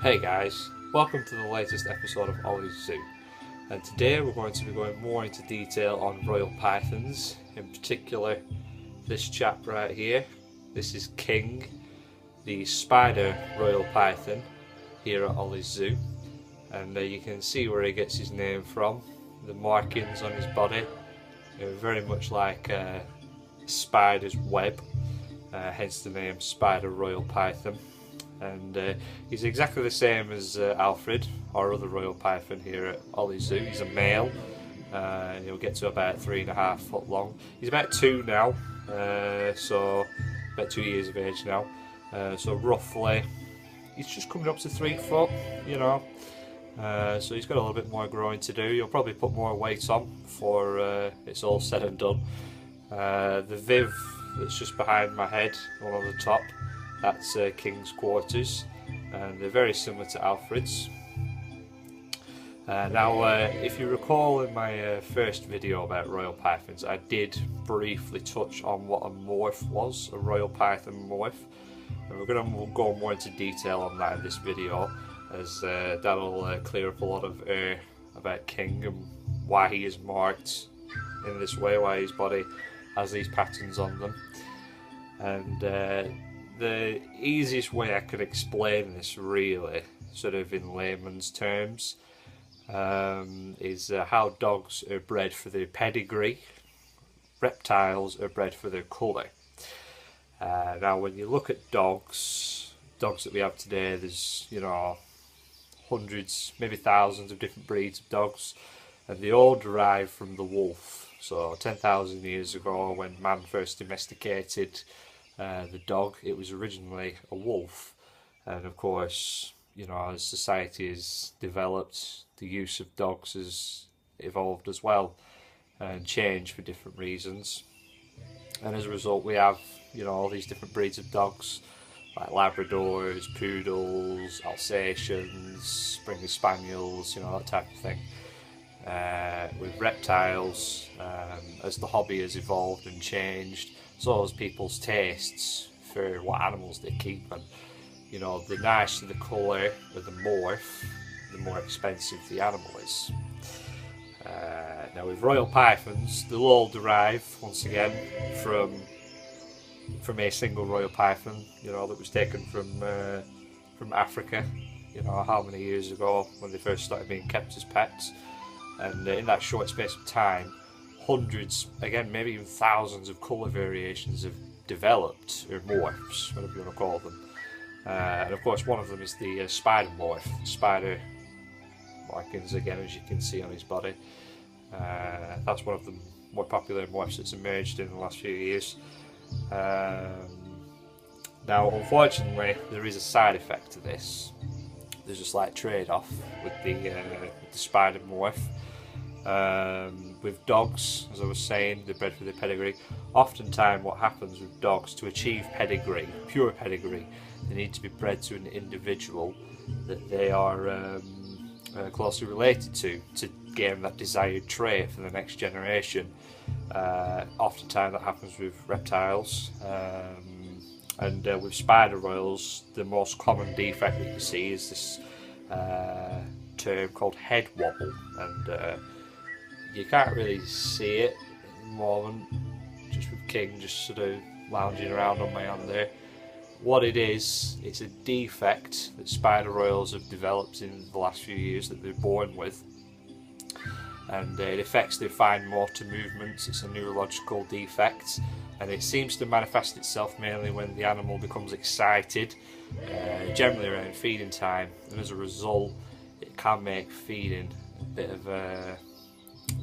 Hey guys, welcome to the latest episode of Ollie's Zoo, and today we're going to be going more into detail on royal pythons, in particular this chap right here. This is King, the spider royal python here at Ollie's Zoo, and you can see where he gets his name from. The markings on his body are very much like a spider's web, hence the name spider royal python. And he's exactly the same as Alfred, our other royal python here at Ollie's Zoo. He's a male, he'll get to about 3.5 foot long. He's about 2 now, so about 2 years of age now. So roughly, he's just coming up to 3 foot, you know. So he's got a little bit more growing to do. He'll probably put more weight on before it's all said and done. The Viv that's just behind my head, one on the top, that's King's quarters, and they're very similar to Alfred's. Now, if you recall in my first video about royal pythons, I did briefly touch on what a morph was, a royal python morph, and we're going to go more into detail on that in this video, as that'll clear up a lot of air about King and why he is marked in this way, why his body has these patterns on them. And the easiest way I could explain this, really, sort of in layman's terms, is how dogs are bred for their pedigree, reptiles are bred for their colour. Now when you look at dogs that we have today, there's, you know, hundreds, maybe thousands of different breeds of dogs, and they all derive from the wolf. So 10,000 years ago, when man first domesticated the dog, it was originally a wolf, and of course, you know, as society has developed, the use of dogs has evolved as well and changed for different reasons, and as a result we have, you know, all these different breeds of dogs like Labradors, Poodles, Alsatians, Springer Spaniels, you know, that type of thing. With reptiles, as the hobby has evolved and changed, so as people's tastes for what animals they keep, and, you know, the nicer the colour of the morph, the more expensive the animal is. Now with royal pythons, they'll all derive, once again, from a single royal python, you know, that was taken from Africa, you know, how many years ago when they first started being kept as pets. And in that short space of time, hundreds, again maybe even thousands of colour variations have developed, or morphs, whatever you want to call them. And of course one of them is the spider morph, spider markings, again, as you can see on his body. That's one of the more popular morphs that's emerged in the last few years. Now unfortunately there is a side effect to this. There's a slight trade-off with the spider morph. With dogs, as I was saying, they're bred for their pedigree. Oftentimes what happens with dogs, to achieve pedigree, pure pedigree, they need to be bred to an individual that they are closely related to gain that desired trait for the next generation. Oftentimes that happens with reptiles, and with spider royals, the most common defect that you see is this term called head wobble, and you can't really see it at the moment, just with King just sort of lounging around on my hand there. What it is, it's a defect that spider royals have developed in the last few years that they're born with, and it affects their fine motor movements. It's a neurological defect, and it seems to manifest itself mainly when the animal becomes excited, generally around feeding time, and as a result it can make feeding a bit of a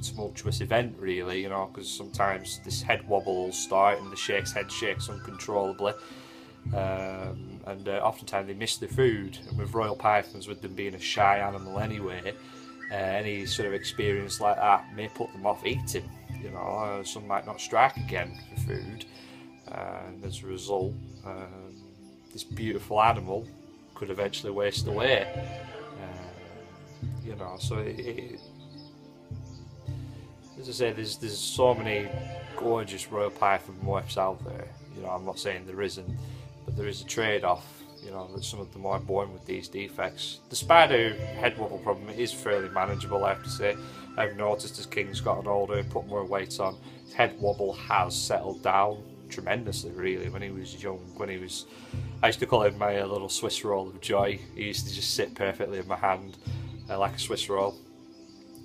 tumultuous event, really, you know, because sometimes this head wobble will start and the head shakes uncontrollably, and oftentimes they miss their food. And with royal pythons, with them being a shy animal anyway, any sort of experience like that may put them off eating, you know. Some might not strike again for food, and as a result this beautiful animal could eventually waste away, you know. So as I say, there's so many gorgeous royal python morphs out there, you know. I'm not saying there isn't, but there is a trade-off, you know, that some of them are born with these defects. The spider head wobble problem is fairly manageable, I have to say. I've noticed as King's gotten older, put more weight on, his head wobble has settled down tremendously, really. When he was young, I used to call him my little Swiss roll of joy. He used to just sit perfectly in my hand like a Swiss roll.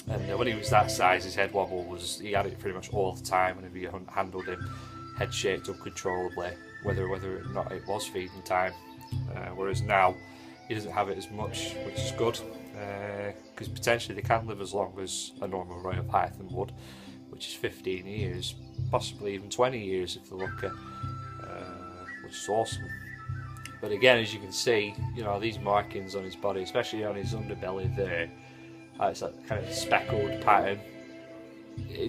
And when he was that size, his head wobble he had it pretty much all the time whenever you handled him. Head shaked uncontrollably, whether or not it was feeding time. Whereas now, he doesn't have it as much, which is good, because potentially they can live as long as a normal royal python would, which is 15 years, possibly even 20 years if they're lucky, which is awesome. But again, as you can see, you know, these markings on his body, especially on his underbelly there, it's that kind of speckled pattern.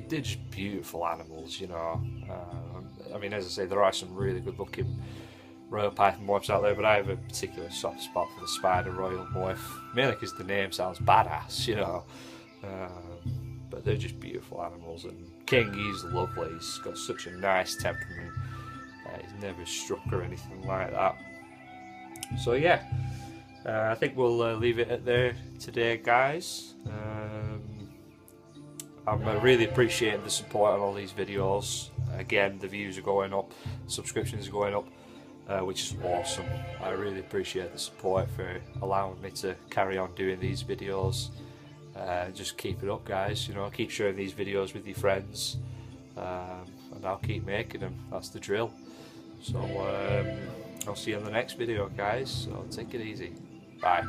They're just beautiful animals, you know. I mean, as I say, there are some really good looking royal python morphs out there, but I have a particular soft spot for the spider royal morph, mainly because the name sounds badass, you know. But they're just beautiful animals, and King, he's lovely. He's got such a nice temperament. He's never struck or anything like that. So yeah, I think we'll leave it at there today, guys. I'm really appreciating the support on all these videos. Again, the views are going up, subscriptions are going up, which is awesome. I really appreciate the support for allowing me to carry on doing these videos. Just keep it up, guys. You know, keep sharing these videos with your friends, and I'll keep making them. That's the drill. So I'll see you on the next video, guys. So take it easy. Bye.